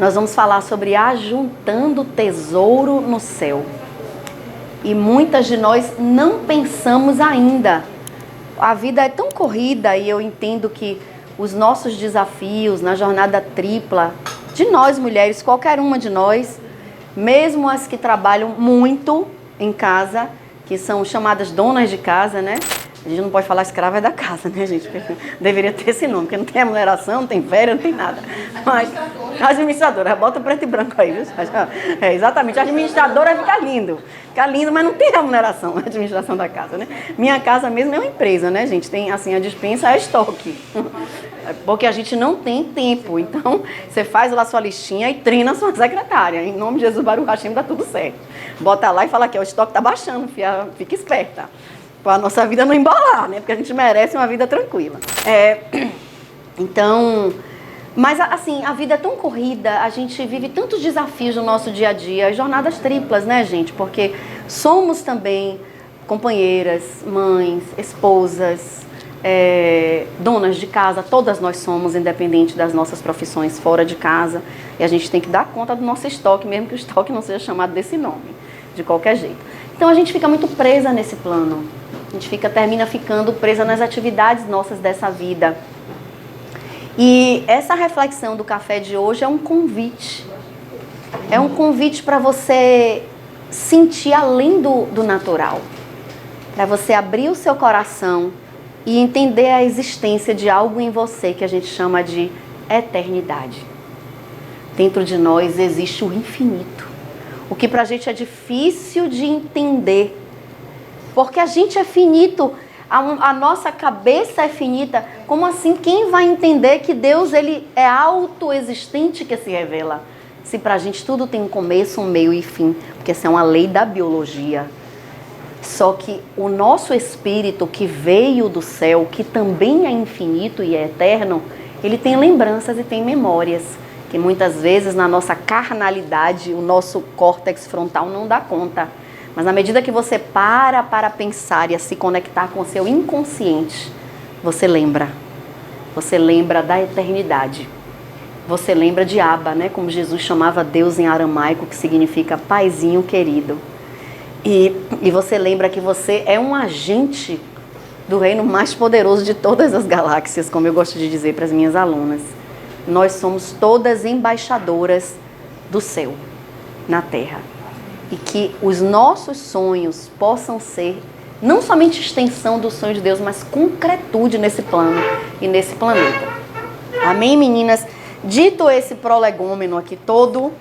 Nós vamos falar sobre ajuntando tesouro no céu. E muitas de nós não pensamos ainda. A vida é tão corrida e eu entendo que os nossos desafios na jornada tripla, de nós mulheres, qualquer uma de nós, mesmo as que trabalham muito em casa, que são chamadas donas de casa, né? A gente não pode falar escrava é da casa, né, gente? Deveria ter esse nome, porque não tem remuneração, não tem férias, não tem nada. Mas administradora, bota preto e branco aí, viu? É, exatamente, a administradora fica lindo, mas não tem remuneração, a administração da casa, né? Minha casa mesmo é uma empresa, né, gente? Tem, assim, a despensa é estoque. Porque a gente não tem tempo, então você faz lá sua listinha e treina a sua secretária. Em nome de Jesus, Baruch Hashem, dá tudo certo. Bota lá e fala que o estoque tá baixando, fica esperta. Para a nossa vida não embolar, né? Porque a gente merece uma vida tranquila. Então, mas assim, a vida é tão corrida, a gente vive tantos desafios no nosso dia a dia, as jornadas triplas, né, gente? Porque somos também companheiras, mães, esposas, donas de casa, todas nós somos, independente das nossas profissões fora de casa. E a gente tem que dar conta do nosso estoque, mesmo que o estoque não seja chamado desse nome, de qualquer jeito. Então a gente fica muito presa nesse plano. A gente termina ficando presa nas atividades nossas dessa vida. E essa reflexão do café de hoje é um convite. É um convite para você sentir além do natural. Para você abrir o seu coração e entender a existência de algo em você que a gente chama de eternidade. Dentro de nós existe o infinito. O que pra gente é difícil de entender. Porque a gente é finito, a nossa cabeça é finita. Como assim? Quem vai entender que Deus ele é autoexistente que se revela? Se pra gente tudo tem um começo, um meio e fim. Porque essa é uma lei da biologia. Só que o nosso espírito que veio do céu, que também é infinito e é eterno, ele tem lembranças e tem memórias. Que muitas vezes na nossa carnalidade, o nosso córtex frontal não dá conta. Mas na medida que você para pensar e a se conectar com o seu inconsciente, você lembra. Você lembra da eternidade. Você lembra de Abba, né? Como Jesus chamava Deus em aramaico, que significa paizinho querido. E você lembra que você é um agente do reino mais poderoso de todas as galáxias, como eu gosto de dizer para as minhas alunas. Nós somos todas embaixadoras do céu na Terra. E que os nossos sonhos possam ser não somente extensão do sonho de Deus, mas concretude nesse plano e nesse planeta. Amém, meninas? Dito esse prolegômeno aqui todo,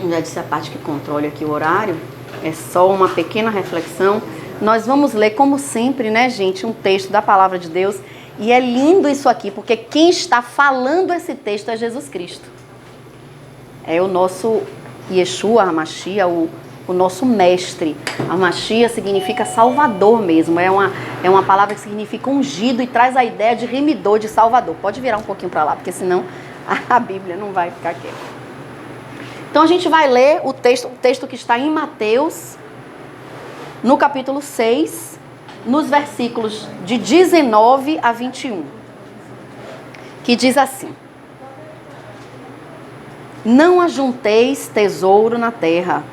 já disse a parte que controle aqui o horário, é só uma pequena reflexão. Nós vamos ler, como sempre, né, gente, um texto da Palavra de Deus. E é lindo isso aqui, porque quem está falando esse texto é Jesus Cristo. É o nosso Yeshua, a Mashiach, o nosso mestre. A Mashiach significa salvador mesmo. É uma palavra que significa ungido e traz a ideia de remidor, de salvador. Pode virar um pouquinho para lá, porque senão a Bíblia não vai ficar quieta. Então a gente vai ler o texto que está em Mateus, no capítulo 6, nos versículos de 19 a 21, que diz assim: Não ajunteis tesouro na terra,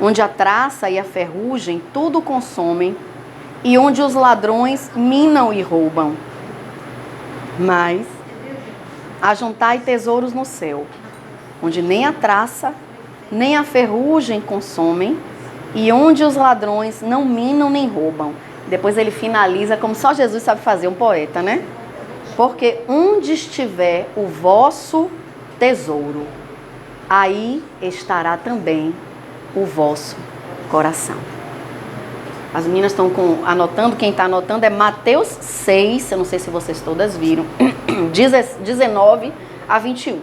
onde a traça e a ferrugem tudo consomem, e onde os ladrões minam e roubam. Mas ajuntai tesouros no céu, onde nem a traça, nem a ferrugem consomem, e onde os ladrões não minam nem roubam. Depois ele finaliza como só Jesus sabe fazer, um poeta, né? Porque onde estiver o vosso tesouro, aí estará também o vosso coração. As meninas estão anotando, quem está anotando é Mateus 6, eu não sei se vocês todas viram, 19 a 21.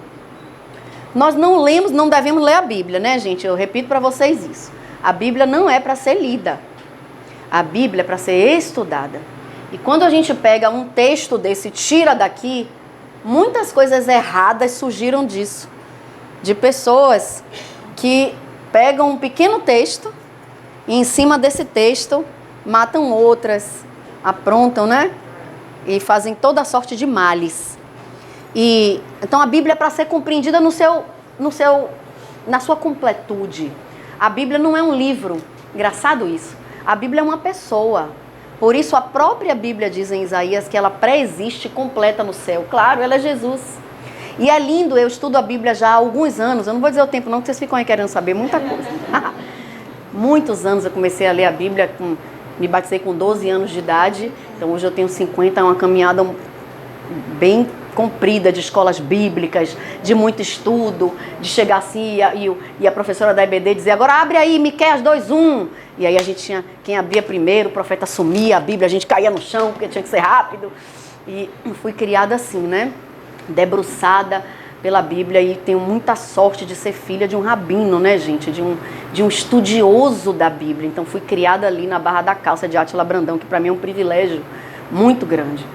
Nós não lemos, não devemos ler a Bíblia, né, gente? Eu repito para vocês isso. A Bíblia não é para ser lida. A Bíblia é para ser estudada. E quando a gente pega um texto desse, tira daqui, muitas coisas erradas surgiram disso. De pessoas que pegam um pequeno texto e em cima desse texto matam outras, aprontam, né? E fazem toda sorte de males. E então a Bíblia é para ser compreendida no na sua completude. A Bíblia não é um livro. Engraçado isso. A Bíblia é uma pessoa. Por isso a própria Bíblia diz em Isaías que ela pré-existe completa no céu. Claro, ela é Jesus. E é lindo, eu estudo a Bíblia já há alguns anos. Eu não vou dizer o tempo não, que vocês ficam aí querendo saber muita coisa. Muitos anos eu comecei a ler a Bíblia, me batizei com 12 anos de idade. Então hoje eu tenho 50, é uma caminhada bem comprida de escolas bíblicas, de muito estudo, de chegar assim e a professora da EBD dizer, agora abre aí, Miqueias 2:1. E aí a gente tinha, quem abria primeiro, o profeta sumia a Bíblia, a gente caía no chão, porque tinha que ser rápido. E fui criada assim, né? Debruçada pela Bíblia e tenho muita sorte de ser filha de um rabino, né, gente? De um estudioso da Bíblia. Então fui criada ali na Barra da Calça de Átila Brandão, que para mim é um privilégio muito grande.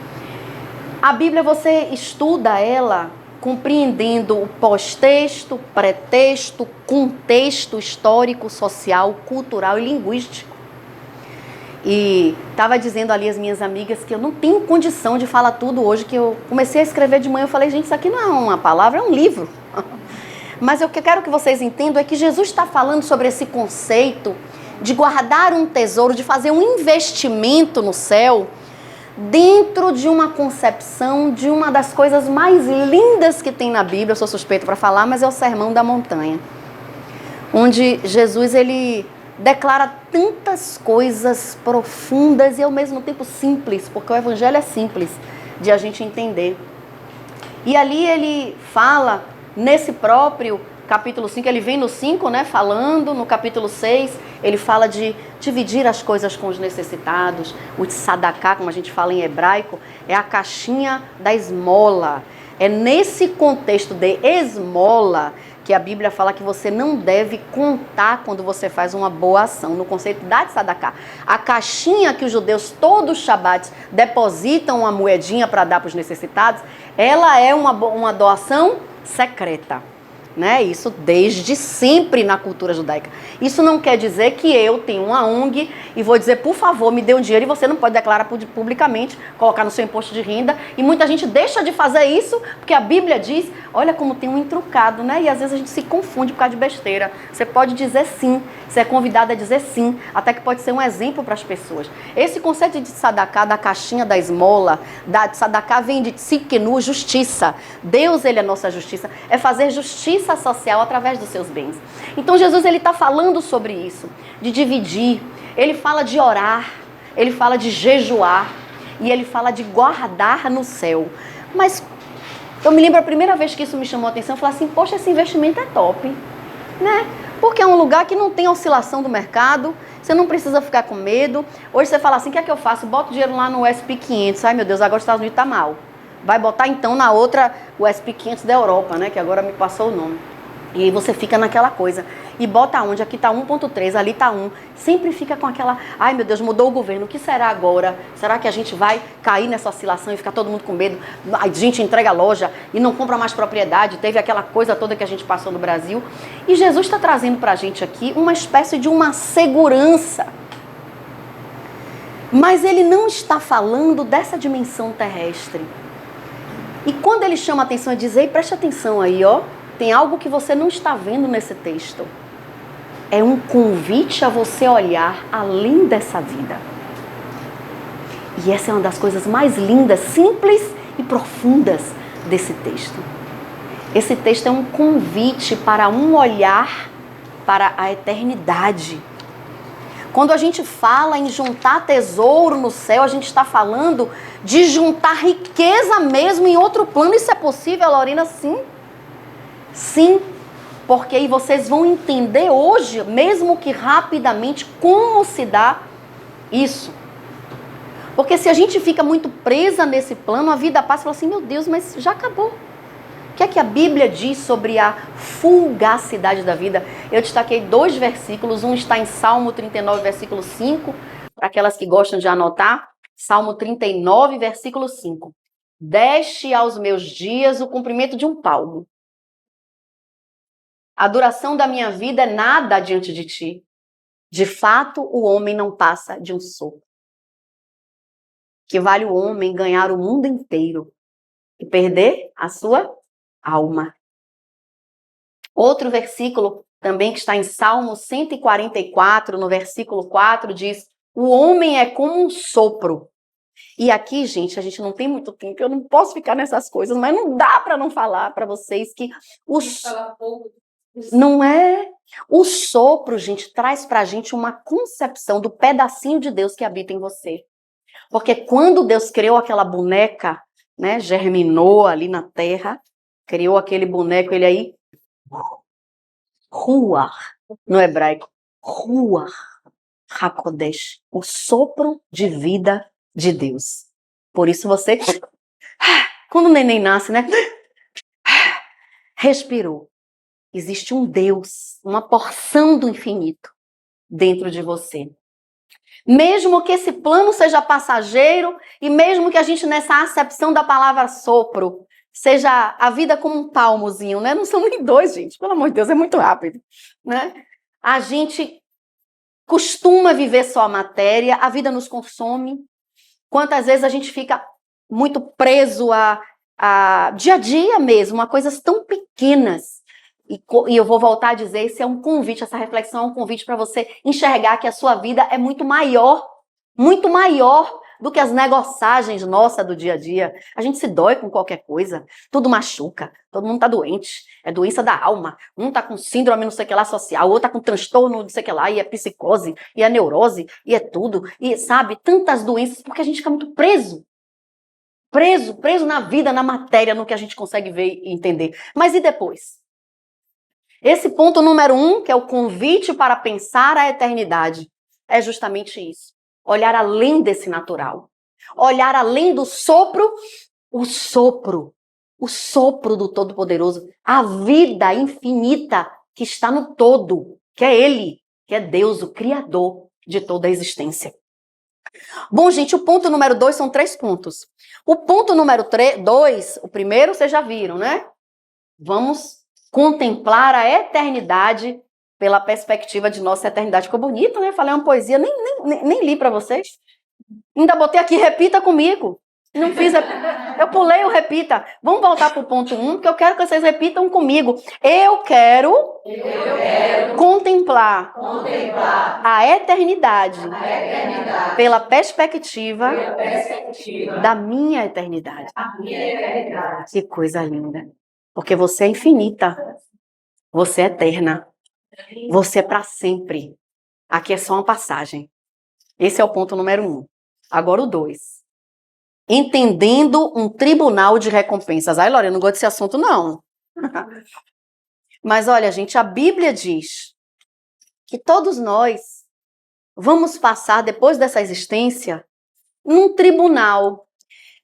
A Bíblia, você estuda ela compreendendo o pós-texto, pré-texto, contexto histórico, social, cultural e linguístico. E estava dizendo ali às minhas amigas que eu não tenho condição de falar tudo hoje, que eu comecei a escrever de manhã, eu falei, gente, isso aqui não é uma palavra, é um livro. Mas o que eu quero que vocês entendam é que Jesus está falando sobre esse conceito de guardar um tesouro, de fazer um investimento no céu, dentro de uma concepção de uma das coisas mais lindas que tem na Bíblia, eu sou suspeita para falar, mas é o Sermão da Montanha, onde Jesus, ele declara tantas coisas profundas e ao mesmo tempo simples, porque o Evangelho é simples de a gente entender. E ali ele fala, nesse próprio capítulo 5, ele vem no 5, né, falando, no capítulo 6, ele fala de dividir as coisas com os necessitados, o tzedakah, como a gente fala em hebraico, é a caixinha da esmola. É nesse contexto de esmola que a Bíblia fala que você não deve contar quando você faz uma boa ação, no conceito da tzedakah. A caixinha que os judeus, todos os Shabbats, depositam uma moedinha para dar para os necessitados, ela é uma doação secreta. Né? Isso desde sempre na cultura judaica. Isso não quer dizer que eu tenho uma ONG e vou dizer, por favor, me dê um dinheiro, e você não pode declarar publicamente, colocar no seu imposto de renda. E muita gente deixa de fazer isso porque a Bíblia diz, olha como tem um intrucado, né? E às vezes a gente se confunde por causa de besteira. Você pode dizer sim, você é convidado a dizer sim, até que pode ser um exemplo para as pessoas. Esse conceito de tzedakah, da caixinha da esmola, da tzedakah vem de tzidkenu, justiça. Deus, ele é nossa justiça. É fazer justiça social através dos seus bens. Então Jesus, ele está falando sobre isso, de dividir, ele fala de orar, ele fala de jejuar e ele fala de guardar no céu. Mas eu me lembro a primeira vez que isso me chamou a atenção, eu falei assim, poxa, esse investimento é top, né? Porque é um lugar que não tem oscilação do mercado, você não precisa ficar com medo. Hoje você fala assim, o que é que eu faço? Boto dinheiro lá no SP500, ai meu Deus, agora os Estados Unidos está mal. Vai botar então na outra, o SP500 da Europa, né? Que agora me passou o nome. E aí você fica naquela coisa. E bota onde? Aqui tá 1.3, ali tá 1. Sempre fica com aquela, ai meu Deus, mudou o governo, o que será agora? Será que a gente vai cair nessa oscilação e ficar todo mundo com medo? A gente entrega a loja e não compra mais propriedade. Teve aquela coisa toda que a gente passou no Brasil. E Jesus está trazendo pra gente aqui uma espécie de uma segurança. Mas ele não está falando dessa dimensão terrestre. E quando ele chama a atenção e diz, ei, preste atenção aí, ó, tem algo que você não está vendo nesse texto. É um convite a você olhar além dessa vida. E essa é uma das coisas mais lindas, simples e profundas desse texto. Esse texto é um convite para um olhar para a eternidade. Quando a gente fala em juntar tesouro no céu, a gente está falando de juntar riqueza mesmo em outro plano. Isso é possível, Lorena? Sim. Sim, porque aí vocês vão entender hoje, mesmo que rapidamente, como se dá isso. Porque se a gente fica muito presa nesse plano, a vida passa e fala assim, meu Deus, mas já acabou. O que é que a Bíblia diz sobre a fugacidade da vida? Eu destaquei 2 versículos, um está em Salmo 39, versículo 5, para aquelas que gostam de anotar, Salmo 39, versículo 5. Deste aos meus dias o comprimento de um palmo. A duração da minha vida é nada diante de ti. De fato, o homem não passa de um sopro. Que vale o homem ganhar o mundo inteiro e perder a sua alma. Outro versículo também que está em Salmo 144, no versículo 4, diz: o homem é como um sopro. E aqui, gente, a gente não tem muito tempo, eu não posso ficar nessas coisas, mas não dá para não falar para vocês que não é o sopro, gente, traz pra gente uma concepção do pedacinho de Deus que habita em você. Porque quando Deus criou aquela boneca, né, germinou ali na terra, criou aquele boneco, ele aí, Ruach, no hebraico, Ruach HaKodesh, o sopro de vida de Deus. Por isso você, quando o neném nasce, né, respirou. Existe um Deus, uma porção do infinito dentro de você. Mesmo que esse plano seja passageiro e mesmo que a gente nessa acepção da palavra sopro seja a vida como um palmozinho, né? Não são nem dois, gente. Pelo amor de Deus, é muito rápido, né? A gente costuma viver só a matéria, a vida nos consome. Quantas vezes a gente fica muito preso a dia a dia mesmo, a coisas tão pequenas. E eu vou voltar a dizer, esse é um convite, essa reflexão é um convite para você enxergar que a sua vida é muito maior do que as negociagens nossas do dia a dia. A gente se dói com qualquer coisa, tudo machuca, todo mundo tá doente, é doença da alma, um tá com síndrome não sei o que lá social, o outro tá com transtorno não sei o que lá, e é psicose, e é neurose, e é tudo, e sabe, tantas doenças, porque a gente fica muito preso na vida, na matéria, no que a gente consegue ver e entender. Mas e depois? Esse ponto número 1, que é o convite para pensar a eternidade, é justamente isso. Olhar além desse natural. Olhar além do sopro, o sopro do Todo-Poderoso. A vida infinita que está no todo, que é Ele, que é Deus, o Criador de toda a existência. Bom, gente, o ponto número 2 são 3 pontos. O ponto número 2, o primeiro vocês já viram, né? Vamos contemplar a eternidade pela perspectiva de nossa eternidade. Ficou bonito, né? Falei uma poesia, nem li para vocês. Ainda botei aqui, repita comigo. Não fiz, eu pulei o repita. Vamos voltar para o ponto 1, que eu quero que vocês repitam comigo. Eu quero contemplar a eternidade pela perspectiva da minha eternidade. Que coisa linda. Porque você é infinita, você é eterna, você é para sempre. Aqui é só uma passagem. Esse é o ponto número 1. Agora o 2. Entendendo um tribunal de recompensas. Ai, Lorena, eu não gosto desse assunto, não. Mas olha, gente, a Bíblia diz que todos nós vamos passar, depois dessa existência, num tribunal.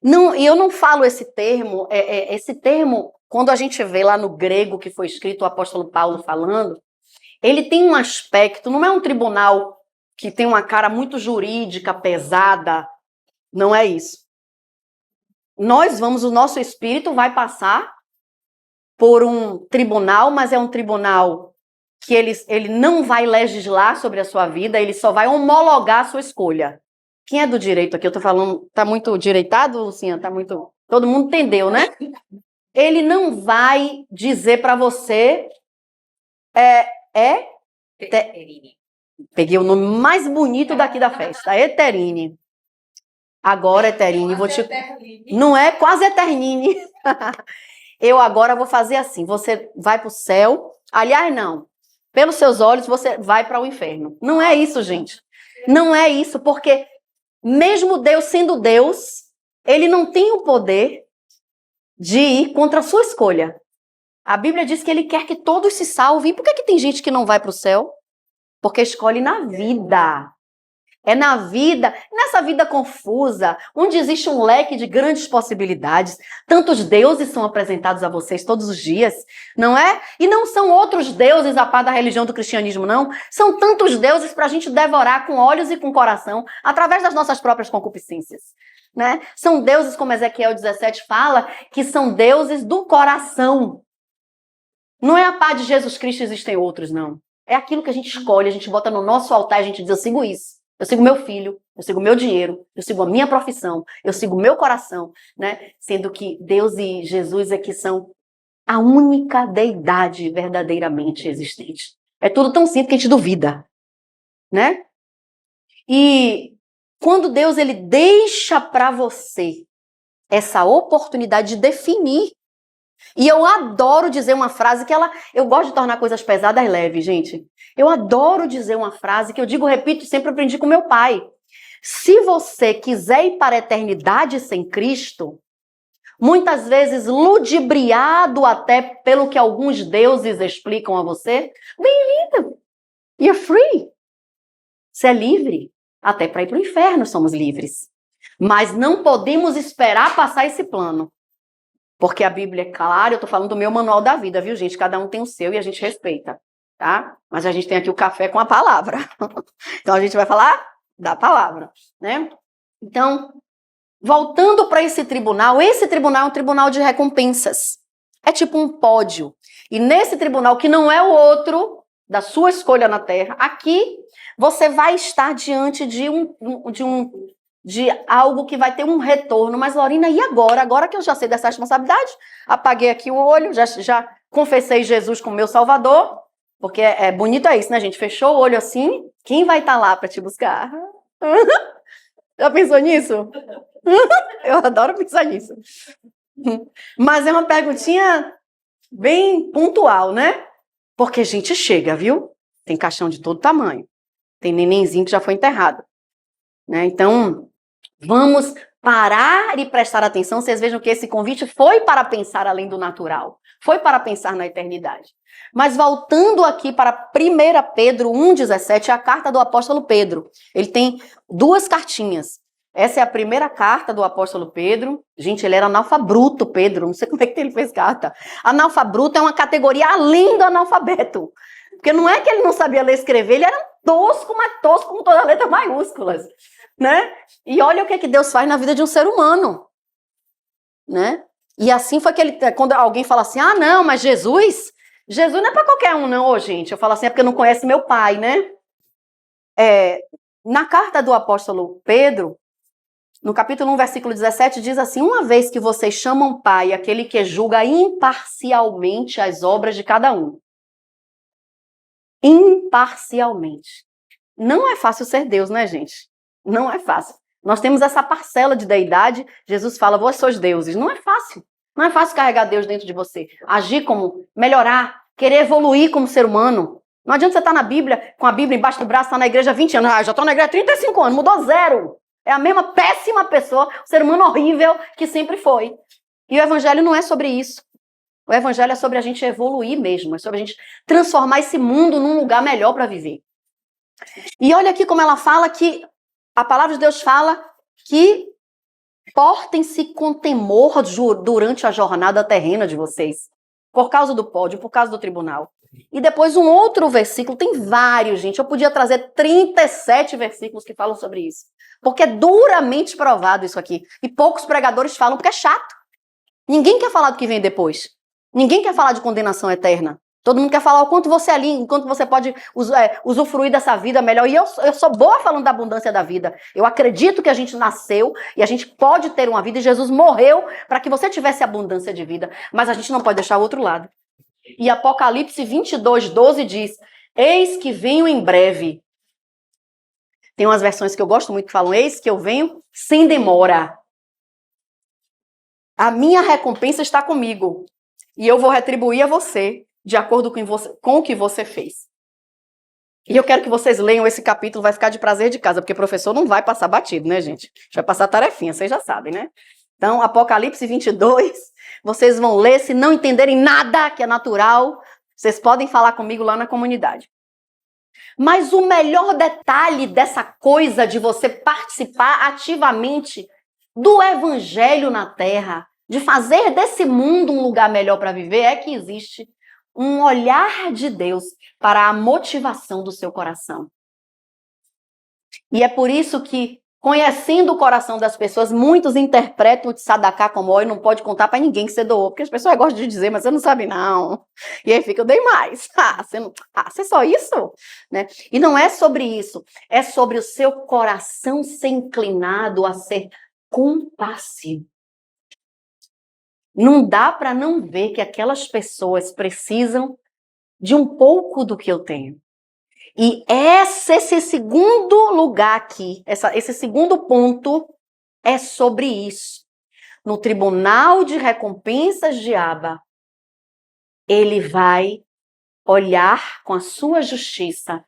Não, e eu não falo esse termo, esse termo, quando a gente vê lá no grego que foi escrito o apóstolo Paulo falando, ele tem um aspecto, não é um tribunal que tem uma cara muito jurídica, pesada, não é isso. O nosso espírito vai passar por um tribunal, mas é um tribunal que ele não vai legislar sobre a sua vida, ele só vai homologar a sua escolha. Quem é do direito aqui? Eu tô falando, tá muito direitado, Lucinha? Tá muito... Todo mundo entendeu, né? Ele não vai dizer para você... Peguei o nome mais bonito daqui da festa, Eterine. Agora, Eterine, vou te... Não é quase Eternine. Eu agora vou fazer assim, você vai para o céu, aliás, não. Pelos seus olhos, você vai para o inferno. Não é isso, gente. Não é isso, porque mesmo Deus sendo Deus, ele não tem o poder de ir contra a sua escolha. A Bíblia diz que ele quer que todos se salvem. Por que tem gente que não vai para o céu? Porque escolhe na vida. É na vida, nessa vida confusa, onde existe um leque de grandes possibilidades. Tantos deuses são apresentados a vocês todos os dias, não é? E não são outros deuses a par da religião do cristianismo, não. São tantos deuses para a gente devorar com olhos e com coração, através das nossas próprias concupiscências. Né? São deuses, como Ezequiel 17 fala, que são deuses do coração. Não é a par de Jesus Cristo, existem outros, não. É aquilo que a gente escolhe, a gente bota no nosso altar e a gente diz, eu sigo isso. Eu sigo meu filho, eu sigo meu dinheiro, eu sigo a minha profissão, eu sigo o meu coração, né? Sendo que Deus e Jesus é que são a única deidade verdadeiramente existente. É tudo tão simples que a gente duvida, né? E quando Deus ele deixa para você essa oportunidade de definir. E eu adoro dizer uma frase que eu gosto de tornar coisas pesadas leves, gente. Eu adoro dizer uma frase que eu digo, repito, sempre aprendi com meu pai. Se você quiser ir para a eternidade sem Cristo, muitas vezes ludibriado até pelo que alguns deuses explicam a você, bem-vindo. You're free. Você é livre. Até para ir para o inferno somos livres. Mas não podemos esperar passar esse plano. Porque a Bíblia é clara, eu tô falando do meu manual da vida, viu, gente? Cada um tem o seu e a gente respeita, tá? Mas a gente tem aqui o café com a palavra. Então a gente vai falar da palavra, né? Então, voltando para esse tribunal é um tribunal de recompensas. É tipo um pódio. E nesse tribunal, que não é o outro da sua escolha na terra, aqui você vai estar diante de algo que vai ter um retorno. Mas, Lorina, e agora? Agora que eu já sei dessa responsabilidade, apaguei aqui o olho, já confessei Jesus como meu salvador, porque é bonito isso, né, gente? Fechou o olho assim, quem vai estar lá para te buscar? Já pensou nisso? Eu adoro pensar nisso. Mas é uma perguntinha bem pontual, né? Porque a gente chega, viu? Tem caixão de todo tamanho. Tem nenenzinho que já foi enterrado, né? Então, vamos parar e prestar atenção. Vocês vejam que esse convite foi para pensar além do natural. Foi para pensar na eternidade. Mas voltando aqui para 1 Pedro 1,17, é a carta do apóstolo Pedro. Ele tem 2 cartinhas. Essa é a primeira carta do apóstolo Pedro. Gente, ele era analfabruto, Pedro. Não sei como é que ele fez carta. Analfabruto é uma categoria além do analfabeto. Porque não é que ele não sabia ler e escrever, ele era tosco, mas tosco com todas as letras maiúsculas, né? E olha o que Deus faz na vida de um ser humano, né? E assim foi que ele, quando alguém fala assim, ah, não, mas Jesus não é para qualquer um, não, ô, gente. Eu falo assim, é porque não conhece meu pai, né? Na carta do apóstolo Pedro, no capítulo 1, versículo 17, diz assim, uma vez que vocês chamam pai aquele que julga imparcialmente as obras de cada um. Imparcialmente. Não é fácil ser Deus, né, gente? Não é fácil. Nós temos essa parcela de deidade. Jesus fala, vós sois deuses. Não é fácil. Não é fácil carregar Deus dentro de você. Agir como, melhorar, querer evoluir como ser humano. Não adianta você estar na Bíblia, com a Bíblia embaixo do braço, estar na igreja há 20 anos. Ah, já estou na igreja há 35 anos, mudou zero. É a mesma péssima pessoa, o ser humano horrível que sempre foi. E o evangelho não é sobre isso. O evangelho é sobre a gente evoluir mesmo. É sobre a gente transformar esse mundo num lugar melhor para viver. E olha aqui como ela fala que a palavra de Deus fala que portem-se com temor durante a jornada terrena de vocês. Por causa do pódio, por causa do tribunal. E depois um outro versículo, tem vários, gente. Eu podia trazer 37 versículos que falam sobre isso. Porque é duramente provado isso aqui. E poucos pregadores falam porque é chato. Ninguém quer falar do que vem depois. Ninguém quer falar de condenação eterna. Todo mundo quer falar o quanto você é lindo, o quanto você pode usufruir dessa vida melhor. E eu sou boa falando da abundância da vida. Eu acredito que a gente nasceu e a gente pode ter uma vida. E Jesus morreu para que você tivesse abundância de vida. Mas a gente não pode deixar o outro lado. E Apocalipse 22:12 diz, eis que venho em breve. Tem umas versões que eu gosto muito que falam, eis que eu venho sem demora. A minha recompensa está comigo. E eu vou retribuir a você de acordo com o que você fez. E eu quero que vocês leiam esse capítulo, vai ficar de prazer de casa, porque o professor não vai passar batido, né, gente? Vai passar tarefinha, vocês já sabem, né? Então, Apocalipse 22, vocês vão ler, se não entenderem nada que é natural, vocês podem falar comigo lá na comunidade. Mas o melhor detalhe dessa coisa de você participar ativamente do evangelho na terra, de fazer desse mundo um lugar melhor para viver, é que existe um olhar de Deus para a motivação do seu coração. E é por isso que, conhecendo o coração das pessoas, muitos interpretam o tzedakah como óleo, não pode contar para ninguém que você doou, porque as pessoas gostam de dizer, mas você não sabe não. E aí fica, eu dei mais. Você só isso? Né? E não é sobre isso, é sobre o seu coração ser inclinado a ser compassivo. Não dá para não ver que aquelas pessoas precisam de um pouco do que eu tenho. E esse segundo lugar aqui, esse segundo ponto é sobre isso. No tribunal de recompensas de Abba, ele vai olhar com a sua justiça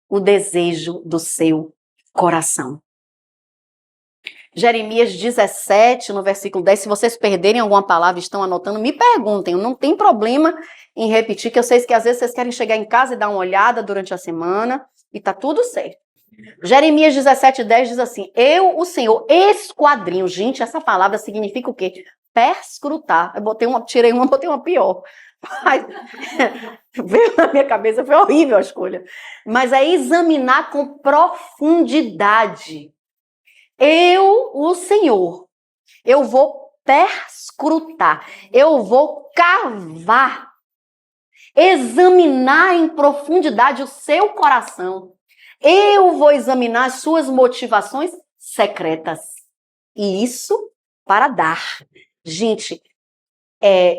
o desejo do seu coração. Jeremias 17, no versículo 10, se vocês perderem alguma palavra e estão anotando, me perguntem, não tem problema em repetir, que eu sei que às vezes vocês querem chegar em casa e dar uma olhada durante a semana, e tá tudo certo. Jeremias 17, 10 diz assim, eu, o Senhor, esquadrinho. Gente, essa palavra significa o quê? Perscrutar. Tirei uma, botei uma pior. Mas, veio na minha cabeça, foi horrível a escolha. Mas é examinar com profundidade. Eu, o Senhor, eu vou perscrutar, eu vou cavar, examinar em profundidade o seu coração. Eu vou examinar as suas motivações secretas. E isso para dar. Gente,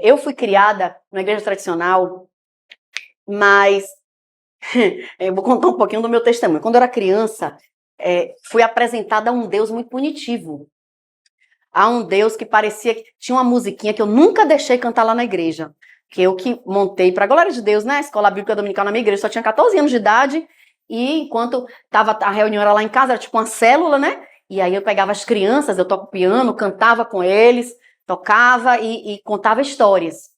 eu fui criada na igreja tradicional, mas eu vou contar um pouquinho do meu testemunho. Quando eu era criança, fui apresentada a um Deus muito punitivo. A um Deus que parecia que tinha uma musiquinha que eu nunca deixei cantar lá na igreja. Que eu que montei, para a glória de Deus, né? A escola bíblica dominical na minha igreja, só tinha 14 anos de idade. E enquanto tava a reunião era lá em casa, era tipo uma célula, né? E aí eu pegava as crianças, eu toco piano, cantava com eles, tocava e contava histórias.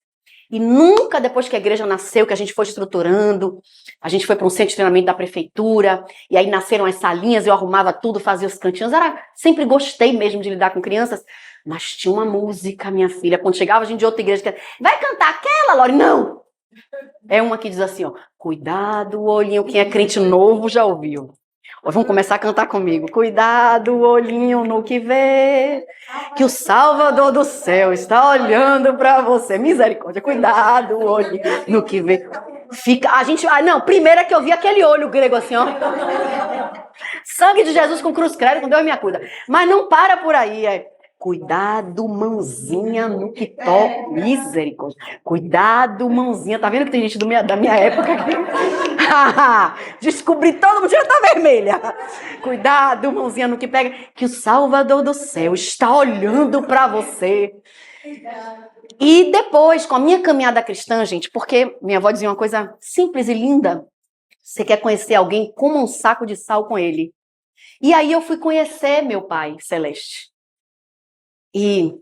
E nunca depois que a igreja nasceu, que a gente foi estruturando, a gente foi para um centro de treinamento da prefeitura, e aí nasceram as salinhas, eu arrumava tudo, fazia os cantinhos, sempre gostei mesmo de lidar com crianças, mas tinha uma música, minha filha, quando chegava a gente de outra igreja, que vai cantar aquela, Lore? Não! É uma que diz assim, ó, cuidado, olhinho, quem é crente novo já ouviu. Vamos começar a cantar comigo. Cuidado, olhinho no que vê, que o Salvador do céu está olhando para você. Misericórdia, cuidado, olhinho no que vê. Não, primeiro é que eu vi aquele olho grego assim, ó. Sangue de Jesus com cruz credo, com Deus me acuda. Mas não para por aí, cuidado, mãozinha no que toca. Misericórdia. Cuidado, mãozinha. Tá vendo que tem gente da minha época aqui? Descobri, todo mundo já tá vermelha. Cuidado, mãozinha no que pega, que o Salvador do céu está olhando para você. E depois, com a minha caminhada cristã, gente, porque minha avó dizia uma coisa simples e linda. Você quer conhecer alguém, coma um saco de sal com ele. E aí eu fui conhecer meu Pai Celeste. E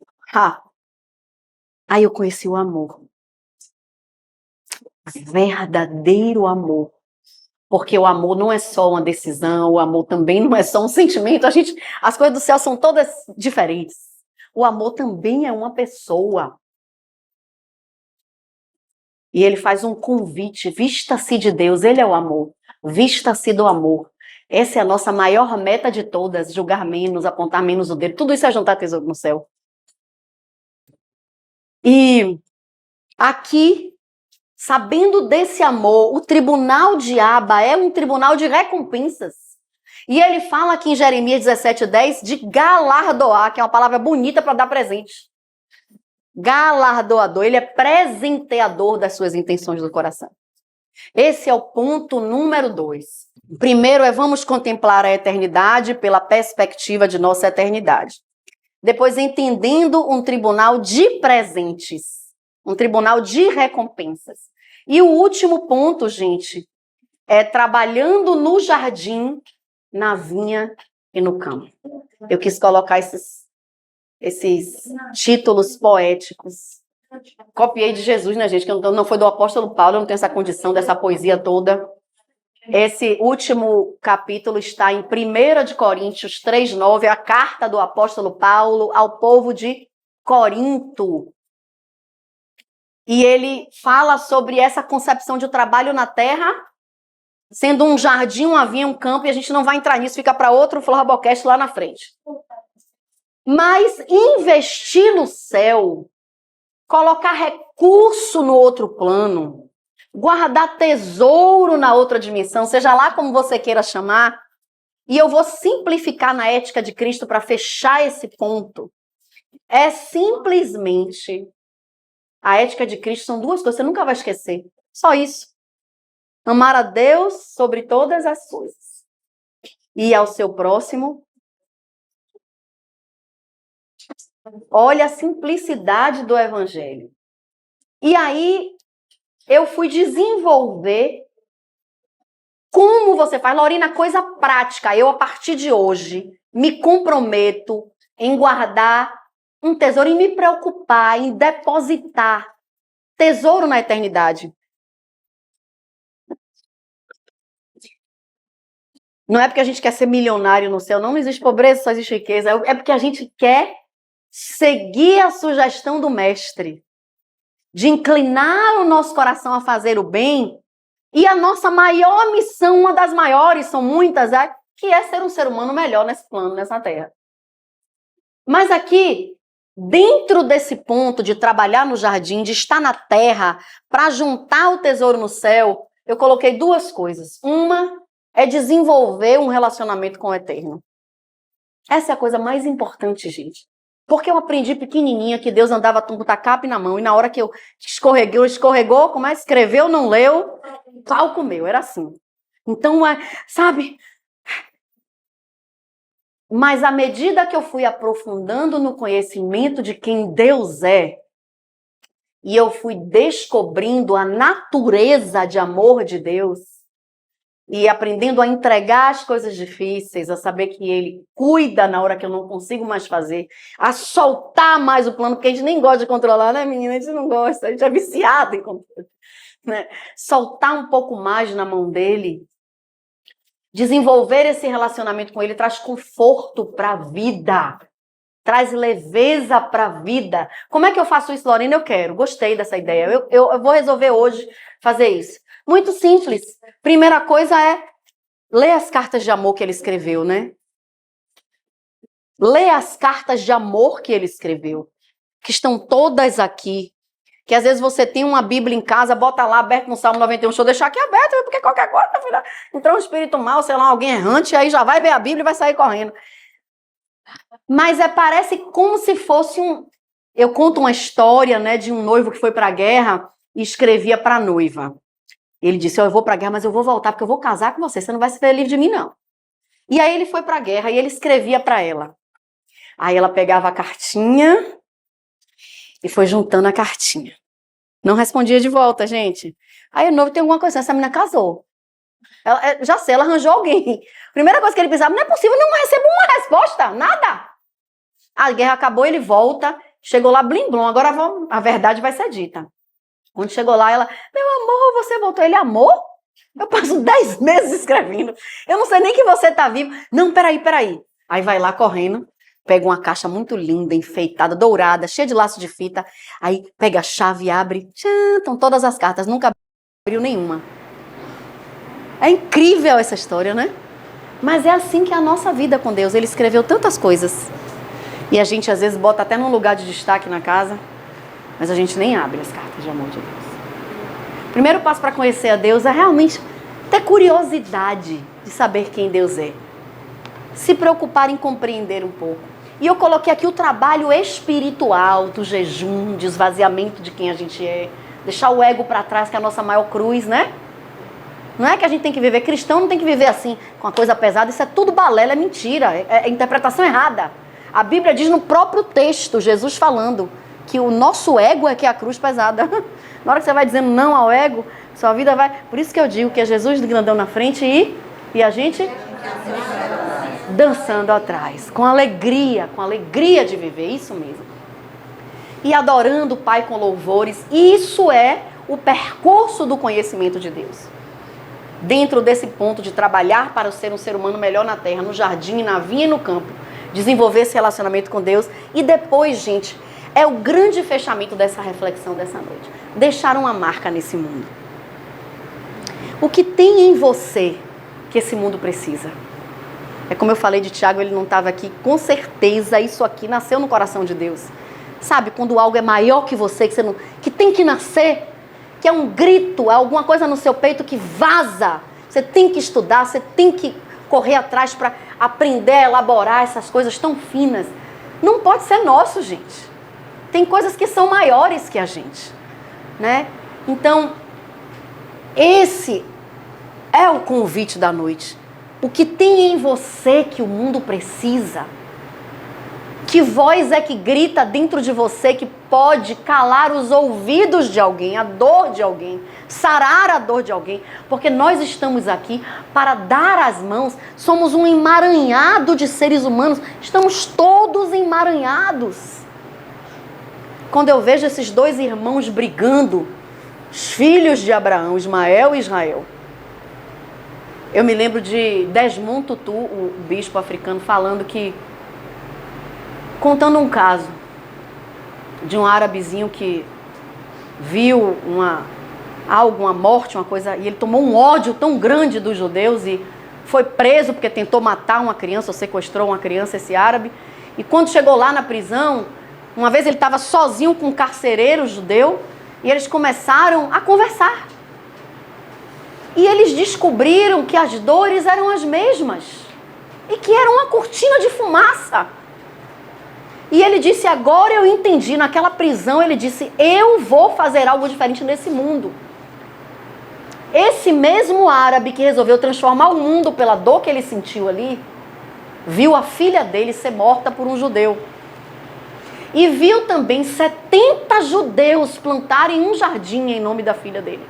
aí eu conheci o amor. Verdadeiro amor. Porque o amor não é só uma decisão, o amor também não é só um sentimento. As coisas do céu são todas diferentes. O amor também é uma pessoa. E ele faz um convite, vista-se de Deus, ele é o amor. Vista-se do amor. Essa é a nossa maior meta de todas, julgar menos, apontar menos o dedo. Tudo isso é juntar tesouro no céu. E aqui, sabendo desse amor, o tribunal de Abba é um tribunal de recompensas. E ele fala aqui em Jeremias 17:10 de galardoar, que é uma palavra bonita para dar presente. Galardoador, ele é presenteador das suas intenções do coração. Esse é o ponto número 2. Primeiro vamos contemplar a eternidade pela perspectiva de nossa eternidade. Depois, entendendo um tribunal de presentes, um tribunal de recompensas. E o último ponto, gente, é trabalhando no jardim, na vinha e no campo. Eu quis colocar esses títulos poéticos. Copiei de Jesus, né, gente? Que não foi do apóstolo Paulo, eu não tenho essa condição dessa poesia toda. Esse último capítulo está em 1 de Coríntios 3:9, a carta do apóstolo Paulo ao povo de Corinto. E ele fala sobre essa concepção de trabalho na terra, sendo um jardim, uma vinha, um campo, e a gente não vai entrar nisso, fica para outro Florbocast lá na frente. Mas investir no céu, colocar recurso no outro plano, guardar tesouro na outra dimensão, seja lá como você queira chamar, e eu vou simplificar na ética de Cristo para fechar esse ponto, é simplesmente A ética de Cristo são duas coisas, você nunca vai esquecer. Só isso. Amar a Deus sobre todas as coisas. E ao seu próximo. Olha a simplicidade do evangelho. E aí, eu fui desenvolver como você faz. Lorena, coisa prática. Eu, a partir de hoje, me comprometo em guardar um tesouro, em me preocupar, em depositar tesouro na eternidade. Não é porque a gente quer ser milionário no céu, não existe pobreza, só existe riqueza. É porque a gente quer seguir a sugestão do mestre, de inclinar o nosso coração a fazer o bem. E a nossa maior missão, uma das maiores, são muitas, que é ser um ser humano melhor nesse plano, nessa terra. Mas aqui, dentro desse ponto de trabalhar no jardim, de estar na terra, para juntar o tesouro no céu, eu coloquei duas coisas. Uma é desenvolver um relacionamento com o eterno. Essa é a coisa mais importante, gente. Porque eu aprendi pequenininha que Deus andava com o tacape na mão e na hora que eu escorregou, como é? Escreveu, não leu, pau comeu, era assim. Então, sabe? Mas à medida que eu fui aprofundando no conhecimento de quem Deus é, e eu fui descobrindo a natureza de amor de Deus, e aprendendo a entregar as coisas difíceis, a saber que Ele cuida na hora que eu não consigo mais fazer, a soltar mais o plano, porque a gente nem gosta de controlar, né, menina? A gente não gosta, a gente é viciado em controle. Né? Soltar um pouco mais na mão dEle, desenvolver esse relacionamento com Ele, traz conforto para a vida, traz leveza para a vida. Como é que eu faço isso, Lorena? Eu quero, gostei dessa ideia. Eu vou resolver hoje fazer isso. Muito simples. Primeira coisa é ler as cartas de amor que ele escreveu, né? Ler as cartas de amor que ele escreveu, que estão todas aqui. Que às vezes você tem uma Bíblia em casa, bota lá aberto no Salmo 91, deixa eu deixar aqui aberto, porque qualquer coisa, filha, entrar um espírito mal, sei lá, alguém errante, aí já vai ver a Bíblia e vai sair correndo. Mas parece como se fosse Eu conto uma história, né, de um noivo que foi para a guerra e escrevia para a noiva. Ele disse, eu vou para a guerra, mas eu vou voltar porque eu vou casar com você não vai se ver livre de mim, não. E aí ele foi para a guerra e ele escrevia para ela. Aí ela pegava a cartinha e foi juntando a cartinha. Não respondia de volta, gente. Aí o noivo tem alguma coisa, essa menina casou. Já sei, ela arranjou alguém. Primeira coisa que ele pensava, não é possível, não recebo uma resposta, nada. A guerra acabou, ele volta, chegou lá, blim blom, agora a verdade vai ser dita. Quando chegou lá, ela, meu amor, você voltou. Ele, amor? Eu passo 10 meses escrevendo. Eu não sei nem que você tá vivo. Não, peraí. Aí vai lá correndo, pega uma caixa muito linda, enfeitada, dourada, cheia de laço de fita. Aí pega a chave, abre. Tchan, estão todas as cartas, nunca abriu nenhuma. É incrível essa história, né? Mas é assim que é a nossa vida com Deus. Ele escreveu tantas coisas. E a gente às vezes bota até num lugar de destaque na casa. Mas a gente nem abre as cartas de amor de Deus. Primeiro passo para conhecer a Deus é realmente ter curiosidade de saber quem Deus é. Se preocupar em compreender um pouco. E eu coloquei aqui o trabalho espiritual do jejum, de esvaziamento de quem a gente é. Deixar o ego para trás, que é a nossa maior cruz, né? Não é que a gente tem que viver, cristão não tem que viver assim, com a coisa pesada. Isso é tudo balela, é mentira, é interpretação errada. A Bíblia diz no próprio texto, Jesus falando, que o nosso ego é que é a cruz pesada. Na hora que você vai dizendo não ao ego, sua vida vai... Por isso que eu digo que é Jesus grandão na frente e a gente dançando atrás. Com alegria de viver, isso mesmo. E adorando o Pai com louvores. Isso é o percurso do conhecimento de Deus. Dentro desse ponto de trabalhar para ser um ser humano melhor na terra, no jardim, na vinha e no campo. Desenvolver esse relacionamento com Deus. E depois, gente... É o grande fechamento dessa reflexão dessa noite. Deixar uma marca nesse mundo. O que tem em você que esse mundo precisa? É como eu falei de Tiago, ele não estava aqui. Com certeza isso aqui nasceu no coração de Deus. Sabe, quando algo é maior que você, que tem que nascer, que é um grito, é alguma coisa no seu peito que vaza. Você tem que estudar, você tem que correr atrás para aprender a elaborar essas coisas tão finas. Não pode ser nosso, gente. Tem coisas que são maiores que a gente, né? Então, esse é o convite da noite. O que tem em você que o mundo precisa? Que voz é que grita dentro de você que pode calar os ouvidos de alguém, a dor de alguém, sarar a dor de alguém? Porque nós estamos aqui para dar as mãos, somos um emaranhado de seres humanos, estamos todos emaranhados. Quando eu vejo esses dois irmãos brigando, os filhos de Abraão, Ismael e Israel, eu me lembro de Desmond Tutu, o bispo africano, contando um caso de um árabezinho que viu uma morte, uma coisa, e ele tomou um ódio tão grande dos judeus e foi preso porque tentou matar uma criança, ou sequestrou uma criança, esse árabe. E quando chegou lá na prisão, uma vez ele estava sozinho com um carcereiro judeu e eles começaram a conversar. E eles descobriram que as dores eram as mesmas e que era uma cortina de fumaça. E ele disse, agora eu entendi, naquela prisão ele disse, eu vou fazer algo diferente nesse mundo. Esse mesmo árabe que resolveu transformar o mundo pela dor que ele sentiu ali, viu a filha dele ser morta por um judeu. E viu também 70 judeus plantarem um jardim em nome da filha dele.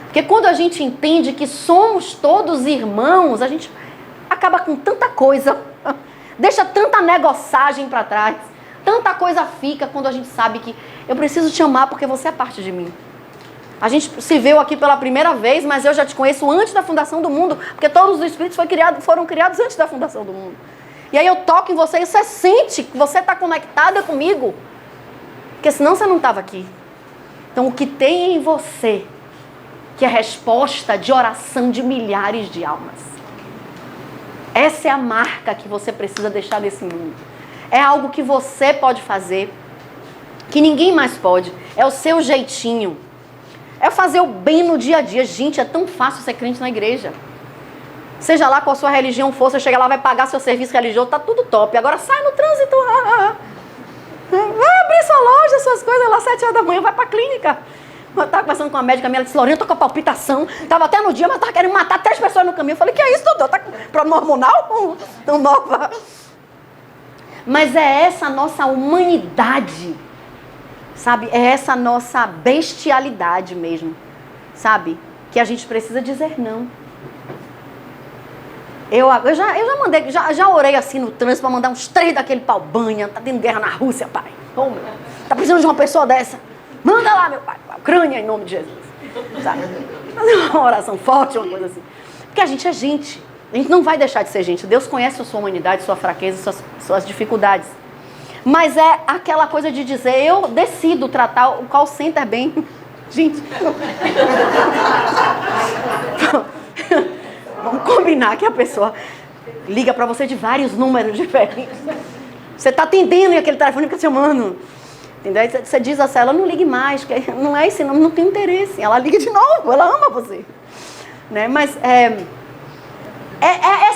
Porque quando a gente entende que somos todos irmãos, a gente acaba com tanta coisa, deixa tanta negociagem para trás, tanta coisa fica quando a gente sabe que eu preciso te amar porque você é parte de mim. A gente se viu aqui pela primeira vez, mas eu já te conheço antes da fundação do mundo, porque todos os espíritos foram criados antes da fundação do mundo. E aí eu toco em você e você sente que você está conectada comigo, porque senão você não estava aqui. Então o que tem em você, que é resposta de oração de milhares de almas. Essa é a marca que você precisa deixar nesse mundo. É algo que você pode fazer, que ninguém mais pode. É o seu jeitinho. É fazer o bem no dia a dia. Gente, é tão fácil ser crente na igreja. Seja lá qual a sua religião for, você chega lá, vai pagar seu serviço religioso, tá tudo top. Agora sai no trânsito. Vai abrir sua loja, suas coisas lá, 7 horas da manhã, vai pra clínica. Eu estava conversando com uma médica minha, ela disse, Lorena, eu tô com palpitação. Estava até no dia, mas estava querendo matar 3 pessoas no caminho. Eu falei, que é isso, doutor? Tá com problema hormonal? Tão nova. Mas é essa nossa humanidade, sabe? É essa nossa bestialidade mesmo, sabe? Que a gente precisa dizer não. Eu já mandei, já orei assim no trânsito para mandar uns 3 daquele pau-banha. Tá tendo guerra na Rússia, pai. Oh, meu. Tá precisando de uma pessoa dessa. Manda lá, meu pai, a Ucrânia, em nome de Jesus. Sabe? Fazer uma oração forte, uma coisa assim. Porque a gente é gente. A gente não vai deixar de ser gente. Deus conhece a sua humanidade, sua fraqueza, suas dificuldades. Mas é aquela coisa de dizer, eu decido tratar o call center bem. Gente. Vamos combinar que a pessoa liga pra você de vários números diferentes. Você tá atendendo e aquele telefone fica chamando. Entendeu? Você diz a ela, não ligue mais, que não é esse nome, não tem interesse. Ela liga de novo, ela ama você. Né? Mas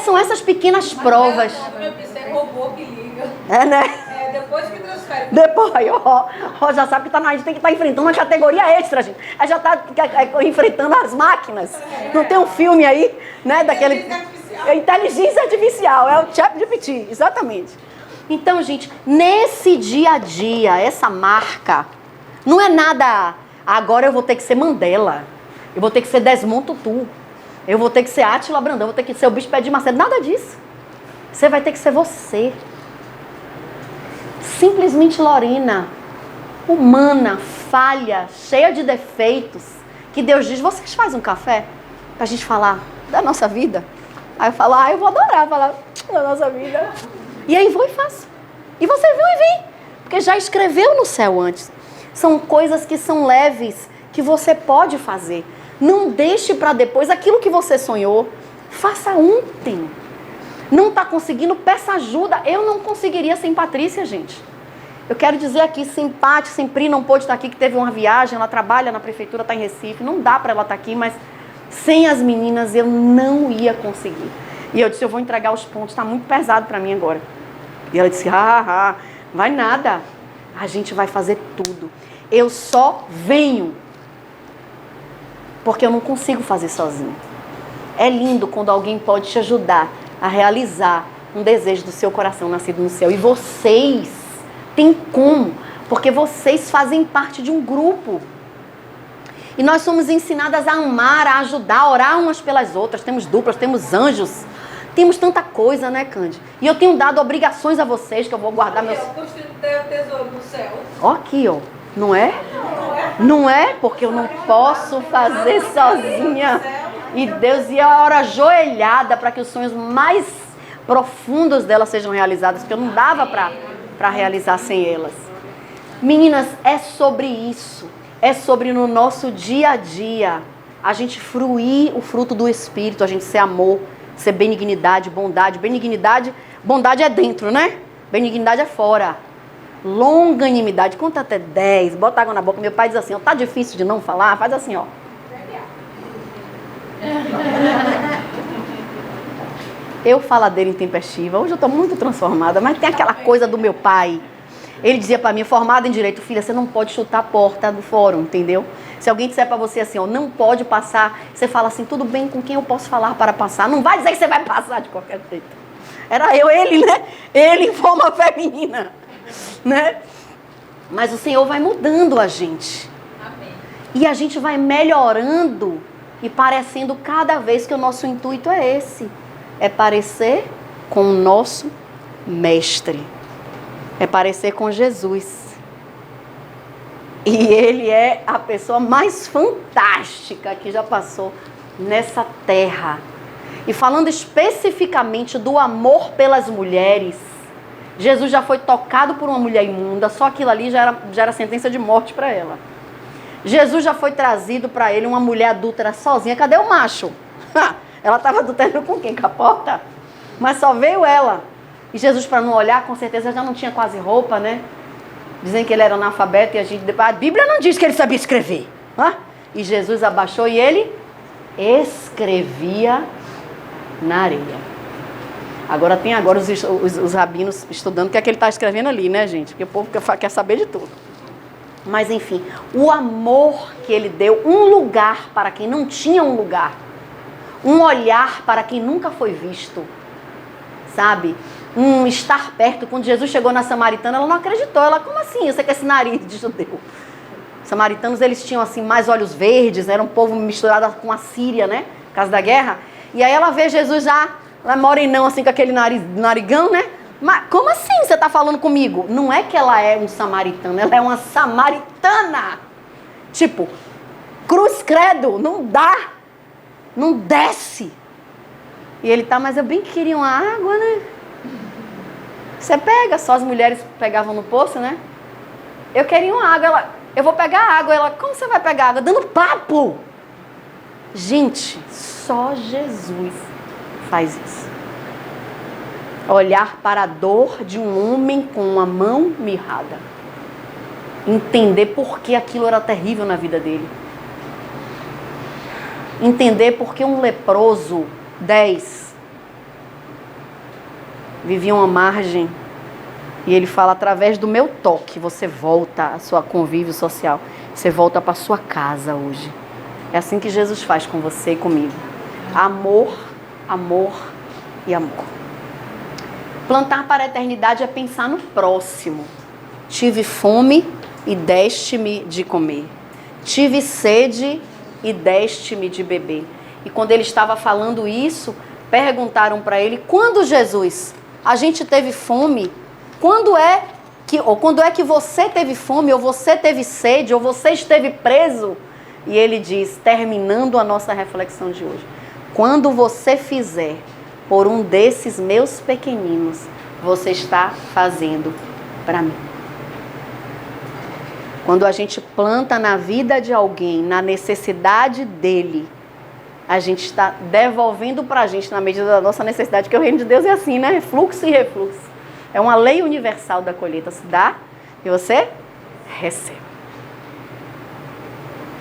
são essas pequenas provas. É robô que liga. É, né? Depois que transfere. Depois, já sabe que a gente tem que estar enfrentando uma categoria extra, gente. Aí já está enfrentando as máquinas. Não tem um filme aí, né? Daquele. Inteligência artificial, é o ChatGPT, exatamente. Então, gente, nesse dia a dia, essa marca, não é nada, agora eu vou ter que ser Mandela, eu vou ter que ser Desmond Tutu, eu vou ter que ser Átila Brandão, eu vou ter que ser o Bispo Pé de Macedo, nada disso. Você vai ter que ser você. Simplesmente Lorena, humana, falha, cheia de defeitos, que Deus diz, vocês fazem um café pra gente falar da nossa vida? Aí eu falo, eu vou adorar falar da nossa vida. E aí vou e faço. E você viu e vem. Porque já escreveu no céu antes. São coisas que são leves, que você pode fazer. Não deixe para depois aquilo que você sonhou. Faça ontem. Não está conseguindo, peça ajuda. Eu não conseguiria sem Patrícia, gente. Eu quero dizer aqui, sem Paty, sem Pri, não pôde estar aqui, que teve uma viagem, ela trabalha na prefeitura, está em Recife. Não dá para ela estar aqui, mas sem as meninas eu não ia conseguir. E eu disse, eu vou entregar os pontos, está muito pesado para mim agora. E ela disse, vai nada. A gente vai fazer tudo. Eu só venho porque eu não consigo fazer sozinho. É lindo quando alguém pode te ajudar a realizar um desejo do seu coração nascido no céu. E vocês têm como, porque vocês fazem parte de um grupo. E nós somos ensinadas a amar, a ajudar, a orar umas pelas outras. Temos duplas, temos anjos. Temos tanta coisa, né, Cândido? E eu tenho dado obrigações a vocês, que eu vou guardar meus... Construir o tesouro no céu. Ó aqui, ó. Não é? Não é? Porque eu não posso fazer sozinha. E Deus ia a hora ajoelhada para que os sonhos mais profundos dela sejam realizados, porque eu não dava para realizar sem elas. Meninas, é sobre isso. É sobre no nosso dia a dia a gente fruir o fruto do Espírito, a gente ser amor, ser benignidade, bondade. Benignidade, bondade é dentro, né? Benignidade é fora. Longanimidade, conta até 10, bota água na boca. Meu pai diz assim, ó, tá difícil de não falar? Faz assim, ó. Eu faladeira intempestiva, hoje eu tô muito transformada, mas tem aquela coisa do meu pai. Ele dizia pra mim, formado em direito, filha, você não pode chutar a porta do fórum, entendeu? Se alguém disser pra você assim, ó, não pode passar, você fala assim, tudo bem, com quem eu posso falar para passar? Não vai dizer que você vai passar de qualquer jeito. Era ele, né? Ele em forma feminina, né? Mas o Senhor vai mudando a gente. Amém. E a gente vai melhorando e parecendo cada vez que o nosso intuito é esse. É parecer com o nosso mestre. É parecer com Jesus. E ele é a pessoa mais fantástica que já passou nessa terra. E falando especificamente do amor pelas mulheres, Jesus já foi tocado por uma mulher imunda, só aquilo ali já era sentença de morte para ela. Jesus já foi trazido para ele uma mulher adúltera sozinha. Cadê o macho? Ela estava adulterando com quem? Com a porta? Mas só veio ela. E Jesus, para não olhar, com certeza já não tinha quase roupa, né? Dizem que ele era analfabeto e a Bíblia não diz que ele sabia escrever. E Jesus abaixou e ele escrevia na areia. Agora tem os rabinos estudando o que é que ele está escrevendo ali, né, gente? Porque o povo quer saber de tudo. Mas, enfim, o amor que ele deu, um lugar para quem não tinha um lugar. Um olhar para quem nunca foi visto. Sabe? Um estar perto. Quando Jesus chegou na Samaritana, ela não acreditou. Ela, como assim? Você quer esse nariz de judeu? Os samaritanos, eles tinham assim mais olhos verdes, era um povo misturado com a Síria, né? Por causa da guerra. E aí ela vê Jesus já morenão, assim, com aquele narigão, né? Mas como assim você está falando comigo? Não é que ela é um samaritano, ela é uma samaritana. Tipo, cruz credo, não dá. Não desce. E ele tá, mas eu bem que queria uma água, né? Você pega, só as mulheres pegavam no poço, né? Eu queria uma água, ela, eu vou pegar água. Ela, como você vai pegar água? Dando papo. Gente, só Jesus faz isso. Olhar para a dor de um homem com uma mão mirrada. Entender por que aquilo era terrível na vida dele. Entender por que um leproso 10 vivia uma margem. E ele fala, através do meu toque, você volta à sua convívio social. Você volta para a sua casa hoje. É assim que Jesus faz com você e comigo. Amor, amor e amor. Plantar para a eternidade é pensar no próximo. Tive fome e deste-me de comer. Tive sede e deste-me de beber. E quando ele estava falando isso, perguntaram para ele, quando Jesus, a gente teve fome? Quando é que você teve fome, ou você teve sede, ou você esteve preso? E ele diz, terminando a nossa reflexão de hoje, quando você fizer por um desses meus pequeninos, você está fazendo para mim. Quando a gente planta na vida de alguém, na necessidade dele, a gente está devolvendo para a gente na medida da nossa necessidade, porque o reino de Deus é assim, né? Fluxo e refluxo. É uma lei universal da colheita. Se dá e você recebe.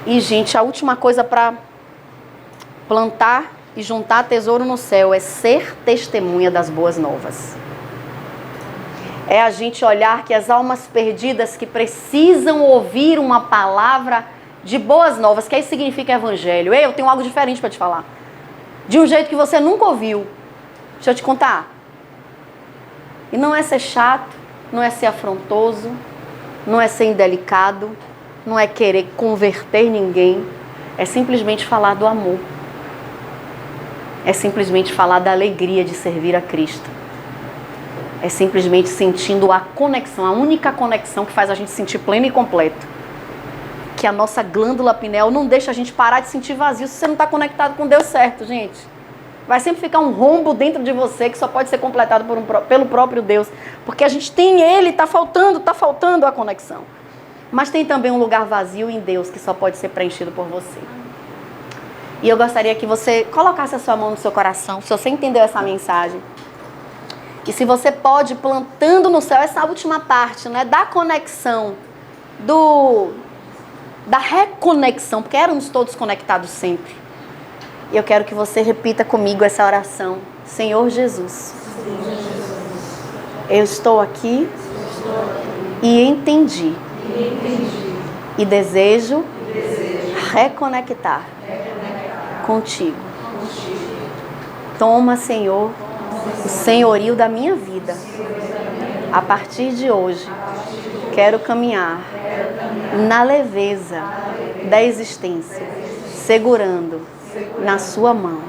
E, gente, a última coisa para plantar e juntar tesouro no céu é ser testemunha das boas novas. É a gente olhar que as almas perdidas que precisam ouvir uma palavra de boas novas, que aí significa evangelho. Ei, eu tenho algo diferente para te falar. De um jeito que você nunca ouviu. Deixa eu te contar. E não é ser chato, não é ser afrontoso, não é ser indelicado, não é querer converter ninguém. É simplesmente falar do amor. É simplesmente falar da alegria de servir a Cristo. É simplesmente sentindo a conexão, a única conexão que faz a gente sentir pleno e completo. Que a nossa glândula pineal não deixa a gente parar de sentir vazio se você não está conectado com Deus certo, gente. Vai sempre ficar um rombo dentro de você que só pode ser completado pelo próprio Deus. Porque a gente tem Ele, está faltando a conexão. Mas tem também um lugar vazio em Deus que só pode ser preenchido por você. E eu gostaria que você colocasse a sua mão no seu coração, se você entendeu essa mensagem. E se você pode, plantando no céu essa última parte, né, da conexão, da reconexão, porque éramos todos conectados sempre. E eu quero que você repita comigo essa oração. Senhor Jesus, eu estou aqui e entendi. E desejo reconectar contigo. Toma, Senhor, o senhorio da minha vida. A partir de hoje, quero caminhar na leveza da existência, segurando na sua mão.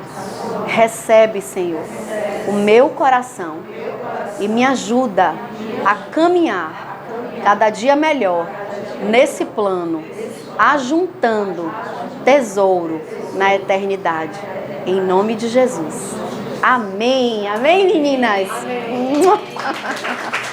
Recebe, Senhor, o meu coração e me ajuda a caminhar cada dia melhor nesse plano, ajuntando tesouro na eternidade. Em nome de Jesus. Amém. Amém, meninas? Amém.